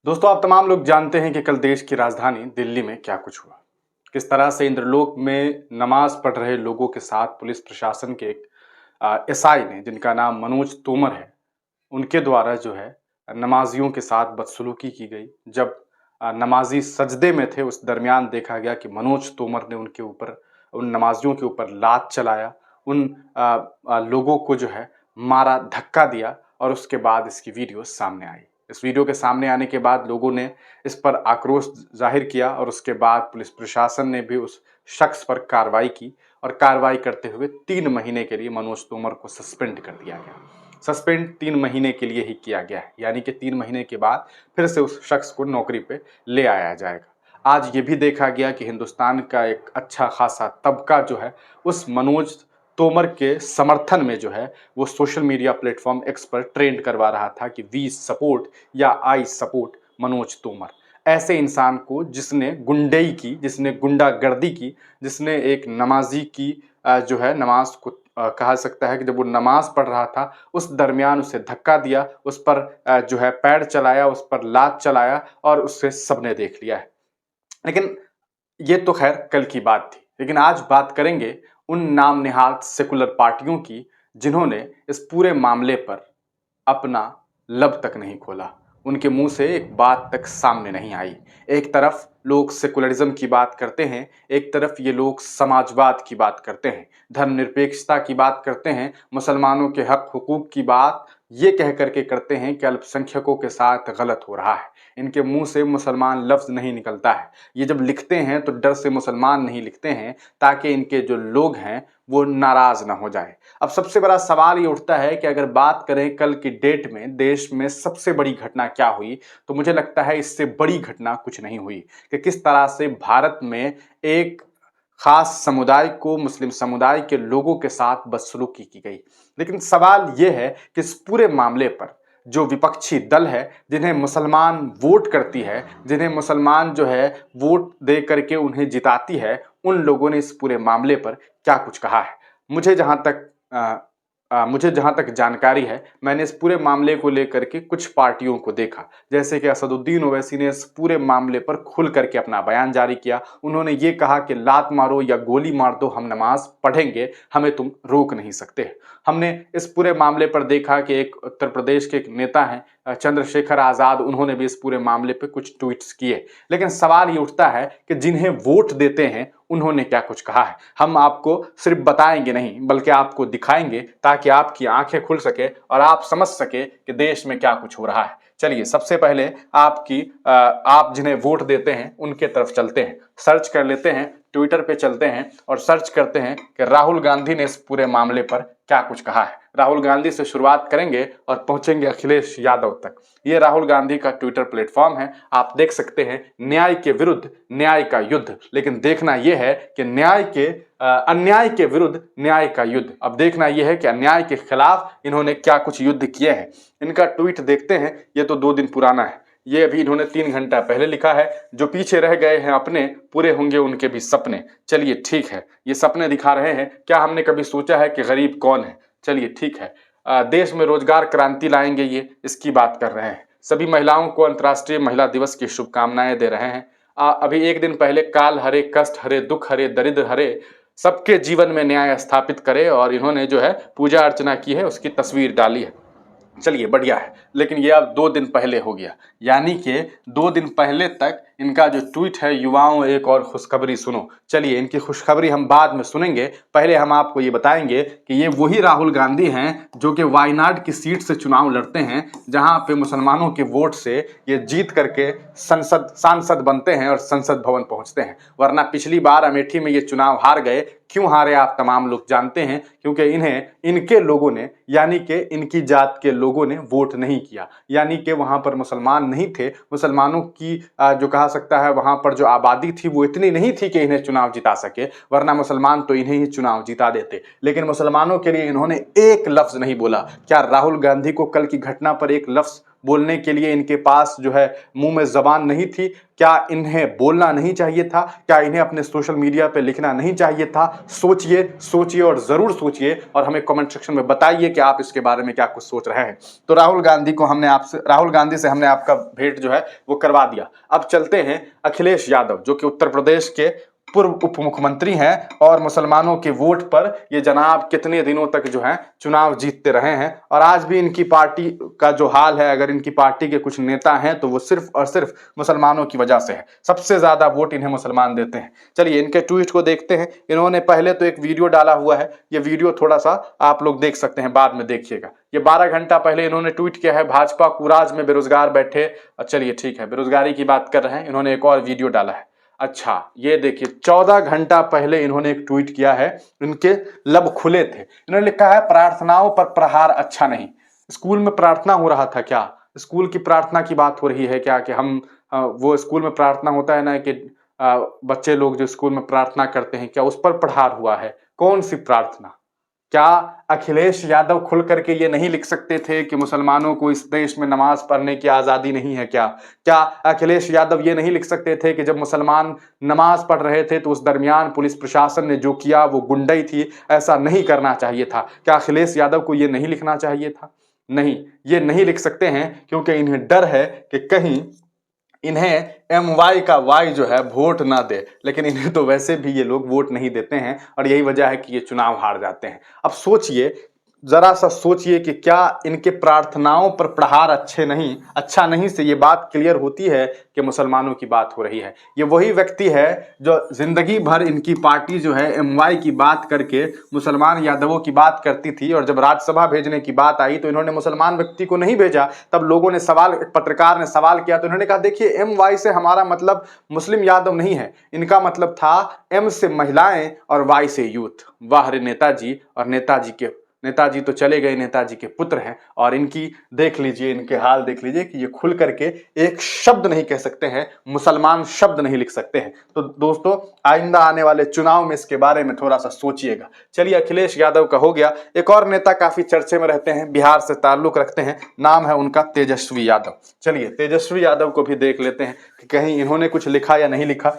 दोस्तों, आप तमाम लोग जानते हैं कि कल देश की राजधानी दिल्ली में क्या कुछ हुआ। किस तरह से इंद्रलोक में नमाज पढ़ रहे लोगों के साथ पुलिस प्रशासन के एक एसआई ने, जिनका नाम मनोज तोमर है, उनके द्वारा जो है नमाजियों के साथ बदसलूकी की गई। जब नमाजी सजदे में थे, उस दरमियान देखा गया कि मनोज तोमर ने उनके ऊपर, उन नमाजियों के ऊपर लात चलाया, उन लोगों को जो है मारा, धक्का दिया और उसके बाद इसकी वीडियो सामने आई। इस वीडियो के सामने आने के बाद लोगों ने इस पर आक्रोश जाहिर किया और उसके बाद पुलिस प्रशासन ने भी उस शख्स पर कार्रवाई की और कार्रवाई करते हुए 3 महीने के लिए मनोज तोमर को सस्पेंड कर दिया गया। सस्पेंड 3 महीने के लिए ही किया गया है, यानी कि 3 महीने के बाद फिर से उस शख्स को नौकरी पे ले आया जाएगा। आज ये भी देखा गया कि हिंदुस्तान का एक अच्छा खासा तबका जो है उस मनोज तोमर के समर्थन में जो है वो सोशल मीडिया प्लेटफॉर्म एक्स पर ट्रेंड करवा रहा था कि वी सपोर्ट या आई सपोर्ट मनोज तोमर। ऐसे इंसान को जिसने गुंडई की, जिसने गुंडागर्दी की, जिसने एक नमाजी की जो है नमाज को कहा सकता है कि जब वो नमाज पढ़ रहा था उस दरमियान उसे धक्का दिया, उस पर जो है पैर चलाया, उस पर लात चलाया और उससे सबने देख लिया है। लेकिन ये तो खैर कल की बात थी, लेकिन आज बात करेंगे उन नाम निहाद सेकुलर पार्टियों की जिन्होंने इस पूरे मामले पर अपना लब तक नहीं खोला। उनके मुंह से एक बात तक सामने नहीं आई। एक तरफ लोग सेकुलरिज्म की बात करते हैं, एक तरफ ये लोग समाजवाद की बात करते हैं, धर्मनिरपेक्षता की बात करते हैं, मुसलमानों के हक हुकूक की बात ये कह करके करते हैं कि अल्पसंख्यकों के साथ गलत हो रहा है। इनके मुंह से मुसलमान लफ्ज़ नहीं निकलता है। ये जब लिखते हैं तो डर से मुसलमान नहीं लिखते हैं, ताकि इनके जो लोग हैं वो नाराज़ ना हो जाए। अब सबसे बड़ा सवाल ये उठता है कि अगर बात करें कल की डेट में देश में सबसे बड़ी घटना क्या हुई, तो मुझे लगता है इससे बड़ी घटना कुछ नहीं हुई कि किस तरह से भारत में एक खास समुदाय को, मुस्लिम समुदाय के लोगों के साथ बदसलूकी की गई। लेकिन सवाल ये है कि इस पूरे मामले पर जो विपक्षी दल है, जिन्हें मुसलमान वोट करती है, जिन्हें मुसलमान जो है वोट दे करके उन्हें जिताती है, उन लोगों ने इस पूरे मामले पर क्या कुछ कहा है। मुझे जहाँ तक जानकारी है, मैंने इस पूरे मामले को लेकर के कुछ पार्टियों को देखा, जैसे कि असदुद्दीन ओवैसी ने इस पूरे मामले पर खुल करके अपना बयान जारी किया। उन्होंने ये कहा कि लात मारो या गोली मार दो, हम नमाज पढ़ेंगे, हमें तुम रोक नहीं सकते। हमने इस पूरे मामले पर देखा कि एक उत्तर प्रदेश के एक नेता हैं चंद्रशेखर आज़ाद, उन्होंने भी इस पूरे मामले पर कुछ ट्वीट्स किए। लेकिन सवाल ये उठता है कि जिन्हें वोट देते हैं उन्होंने क्या कुछ कहा है। हम आपको सिर्फ बताएंगे नहीं, बल्कि आपको दिखाएंगे, ताकि आपकी आंखें खुल सके और आप समझ सके कि देश में क्या कुछ हो रहा है। चलिए, सबसे पहले आप जिन्हें वोट देते हैं उनके तरफ चलते हैं, सर्च कर लेते हैं, ट्विटर पे चलते हैं और सर्च करते हैं कि राहुल गांधी ने इस पूरे मामले पर क्या कुछ कहा है। राहुल गांधी से शुरुआत करेंगे और पहुंचेंगे अखिलेश यादव तक। ये राहुल गांधी का ट्विटर प्लेटफॉर्म है, आप देख सकते हैं, न्याय के विरुद्ध न्याय का युद्ध। लेकिन देखना यह है कि अन्याय के विरुद्ध न्याय का युद्ध। अब देखना यह है कि अन्याय के खिलाफ इन्होंने क्या कुछ युद्ध किए हैं। इनका ट्वीट देखते हैं, ये तो 2 दिन पुराना है, ये अभी इन्होंने 3 घंटा पहले लिखा है। जो पीछे रह गए हैं अपने, पूरे होंगे उनके भी सपने। चलिए ठीक है, ये सपने दिखा रहे हैं। क्या हमने कभी सोचा है कि गरीब कौन है? चलिए ठीक है, देश में रोजगार क्रांति लाएंगे, ये इसकी बात कर रहे हैं। सभी महिलाओं को अंतर्राष्ट्रीय महिला दिवस की शुभकामनाएं दे रहे हैं। अभी 1 दिन पहले काल हरे, कष्ट हरे, दुख हरे, दरिद्र हरे, सबके जीवन में न्याय स्थापित करे, और इन्होंने जो है पूजा अर्चना की है, उसकी तस्वीर डाली है। चलिए बढ़िया है, लेकिन ये अब 2 दिन पहले हो गया, यानी कि 2 दिन पहले तक इनका जो ट्वीट है, युवाओं एक और खुशखबरी सुनो। चलिए, इनकी खुशखबरी हम बाद में सुनेंगे, पहले हम आपको ये बताएंगे कि ये वही राहुल गांधी हैं जो कि वायनाड की सीट से चुनाव लड़ते हैं, जहां पे मुसलमानों के वोट से ये जीत करके सांसद बनते हैं और संसद भवन पहुंचते हैं। वरना पिछली बार अमेठी में ये चुनाव हार गए। क्यों हारे आप तमाम लोग जानते हैं, क्योंकि इनके लोगों ने, यानी कि इनकी जात के लोगों ने वोट नहीं किया, यानी कि वहां पर मुसलमान नहीं थे। मुसलमानों की जो कहा सकता है वहां पर जो आबादी थी वो इतनी नहीं थी कि इन्हें चुनाव जिता सके, वरना मुसलमान तो इन्हें ही चुनाव जिता देते। लेकिन मुसलमानों के लिए इन्होंने एक लफ्ज नहीं बोला। क्या राहुल गांधी को कल की घटना पर एक लफ्ज बोलने के लिए इनके पास जो है मुंह में जबान नहीं थी? क्या इन्हें बोलना नहीं चाहिए था? क्या इन्हें अपने सोशल मीडिया पे लिखना नहीं चाहिए था? सोचिए, सोचिए और जरूर सोचिए और हमें कमेंट सेक्शन में बताइए कि आप इसके बारे में क्या कुछ सोच रहे हैं। तो राहुल गांधी से हमने आपका भेंट जो है वो करवा दिया। अब चलते हैं अखिलेश यादव, जो कि उत्तर प्रदेश के पूर्व उप मुख्यमंत्री हैं और मुसलमानों के वोट पर ये जनाब कितने दिनों तक जो है चुनाव जीतते रहे हैं और आज भी इनकी पार्टी का जो हाल है, अगर इनकी पार्टी के कुछ नेता हैं तो वो सिर्फ और सिर्फ मुसलमानों की वजह से है। सबसे ज्यादा वोट इन्हें मुसलमान देते हैं। चलिए इनके ट्वीट को देखते हैं। इन्होंने पहले तो एक वीडियो डाला हुआ है, ये वीडियो थोड़ा सा आप लोग देख सकते हैं, बाद में देखिएगा। ये 12 घंटा पहले इन्होंने ट्वीट किया है, भाजपा कुराज में बेरोजगार बैठे। चलिए ठीक है, बेरोजगारी की बात कर रहे हैं। इन्होंने एक और वीडियो डाला है। अच्छा ये देखिए, 14 घंटा पहले इन्होंने एक ट्वीट किया है, इनके लब खुले थे। इन्होंने लिखा है, प्रार्थनाओं पर प्रहार अच्छा नहीं। स्कूल में प्रार्थना हो रहा था क्या? स्कूल की प्रार्थना की बात हो रही है क्या कि हम वो स्कूल में प्रार्थना होता है ना कि बच्चे लोग जो स्कूल में प्रार्थना करते हैं, क्या उस पर प्रहार हुआ है? कौन सी प्रार्थना? क्या अखिलेश यादव खुल करके ये नहीं लिख सकते थे कि मुसलमानों को इस देश में नमाज पढ़ने की आजादी नहीं है? क्या अखिलेश यादव ये नहीं लिख सकते थे कि जब मुसलमान नमाज पढ़ रहे थे तो उस दरमियान पुलिस प्रशासन ने जो किया वो गुंडई थी, ऐसा नहीं करना चाहिए था? क्या अखिलेश यादव को ये नहीं लिखना चाहिए था? नहीं, ये नहीं लिख सकते हैं क्योंकि इन्हें डर है कि कहीं इन्हें MY का Y जो है वोट ना दे। लेकिन इन्हें तो वैसे भी ये लोग वोट नहीं देते हैं और यही वजह है कि ये चुनाव हार जाते हैं। अब सोचिए, जरा सा सोचिए कि क्या इनके प्रार्थनाओं पर प्रहार अच्छा नहीं से ये बात क्लियर होती है कि मुसलमानों की बात हो रही है। ये वही व्यक्ति है जो जिंदगी भर इनकी पार्टी जो है MY की बात करके मुसलमान यादवों की बात करती थी और जब राज्यसभा भेजने की बात आई तो इन्होंने मुसलमान व्यक्ति को नहीं भेजा। तब लोगों ने पत्रकार ने सवाल किया तो इन्होंने कहा, देखिए MY से हमारा मतलब मुस्लिम यादव नहीं है, इनका मतलब था M से महिलाएं और Y से यूथ। वाह रे नेताजी! और नेताजी तो चले गए, नेताजी के पुत्र हैं और इनकी देख लीजिए, इनके हाल देख लीजिए कि ये खुल करके एक शब्द नहीं कह सकते हैं, मुसलमान शब्द नहीं लिख सकते हैं। तो दोस्तों, आइंदा आने वाले चुनाव में इसके बारे में थोड़ा सा सोचिएगा। चलिए अखिलेश यादव का हो गया। एक और नेता काफी चर्चे में रहते हैं, बिहार से ताल्लुक रखते हैं, नाम है उनका तेजस्वी यादव। चलिए तेजस्वी यादव को भी देख लेते हैं कि कहीं इन्होंने कुछ लिखा या नहीं लिखा।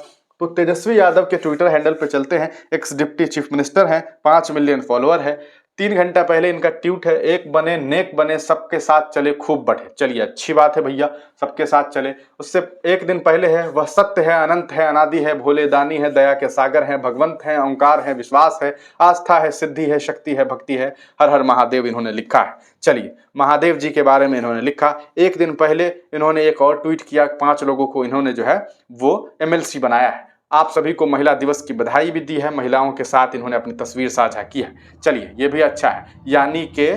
तो तेजस्वी यादव के ट्विटर हैंडल पे चलते हैं। एक्स डिप्टी चीफ मिनिस्टर हैं, 5 मिलियन फॉलोअर है। 3 घंटा पहले इनका ट्वीट है, एक बने नेक बने सबके साथ चले खूब बढ़े। चलिए अच्छी बात है भैया, सबके साथ चले। उससे एक दिन पहले है, वह सत्य है, अनंत है, अनादि है, भोले दानी है, दया के सागर है, भगवंत है, ओंकार है, विश्वास है, आस्था है, सिद्धि है, शक्ति है, भक्ति है, हर हर महादेव इन्होंने लिखा है। चलिए महादेव जी के बारे में इन्होंने लिखा। एक दिन पहले इन्होंने एक और ट्वीट किया, 5 लोगों को इन्होंने जो है वो MLC बनाया है। आप सभी को महिला दिवस की बधाई भी दी है। महिलाओं के साथ इन्होंने अपनी तस्वीर साझा की है। चलिए ये भी अच्छा है, यानी कि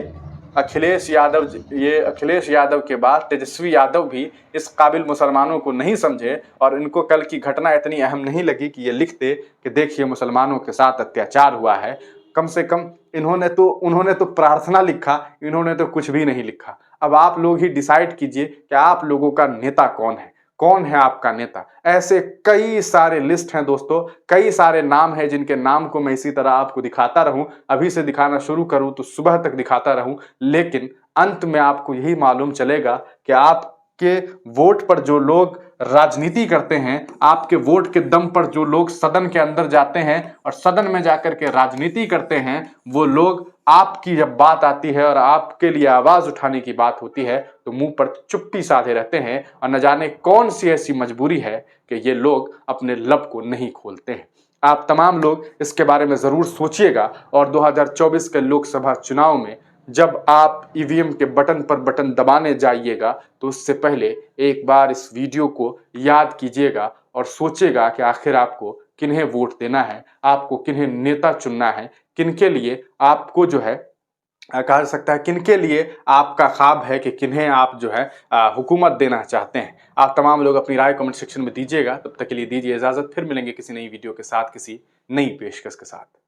अखिलेश यादव के बाद तेजस्वी यादव भी इस काबिल मुसलमानों को नहीं समझे और इनको कल की घटना इतनी अहम नहीं लगी कि ये लिखते कि देखिए मुसलमानों के साथ अत्याचार हुआ है। कम से कम उन्होंने तो प्रार्थना लिखा, इन्होंने तो कुछ भी नहीं लिखा। अब आप लोग ही डिसाइड कीजिए कि आप लोगों का नेता कौन है आपका नेता। ऐसे कई सारे लिस्ट हैं दोस्तों, कई सारे नाम हैं जिनके नाम को मैं इसी तरह आपको दिखाता रहूं, अभी से दिखाना शुरू करूं तो सुबह तक दिखाता रहूं, लेकिन अंत में आपको यही मालूम चलेगा कि आपके वोट पर जो लोग राजनीति करते हैं, आपके वोट के दम पर जो लोग सदन के अंदर जाते हैं और सदन में जाकर के राजनीति करते हैं, वो लोग आपकी जब बात आती है और आपके लिए आवाज उठाने की बात होती है तो मुंह पर चुप्पी साधे रहते हैं और न जाने कौन सी ऐसी मजबूरी है कि ये लोग अपने लब को नहीं खोलते हैं। आप तमाम लोग इसके बारे में जरूर सोचिएगा और 2024 के लोकसभा चुनाव में जब आप EVM के बटन पर बटन दबाने जाइएगा तो उससे पहले एक बार इस वीडियो को याद कीजिएगा और सोचिएगा कि आखिर आपको किन्हें वोट देना है, आपको किन्हें नेता चुनना है, किनके लिए आपको जो है कहा सकता है, किनके लिए आपका ख्वाब है कि किन्हें आप जो है हुकूमत देना चाहते हैं। आप तमाम लोग अपनी राय कमेंट सेक्शन में दीजिएगा। तब तक के लिए दीजिए इजाजत, फिर मिलेंगे किसी नई वीडियो के साथ, किसी नई पेशकश के साथ।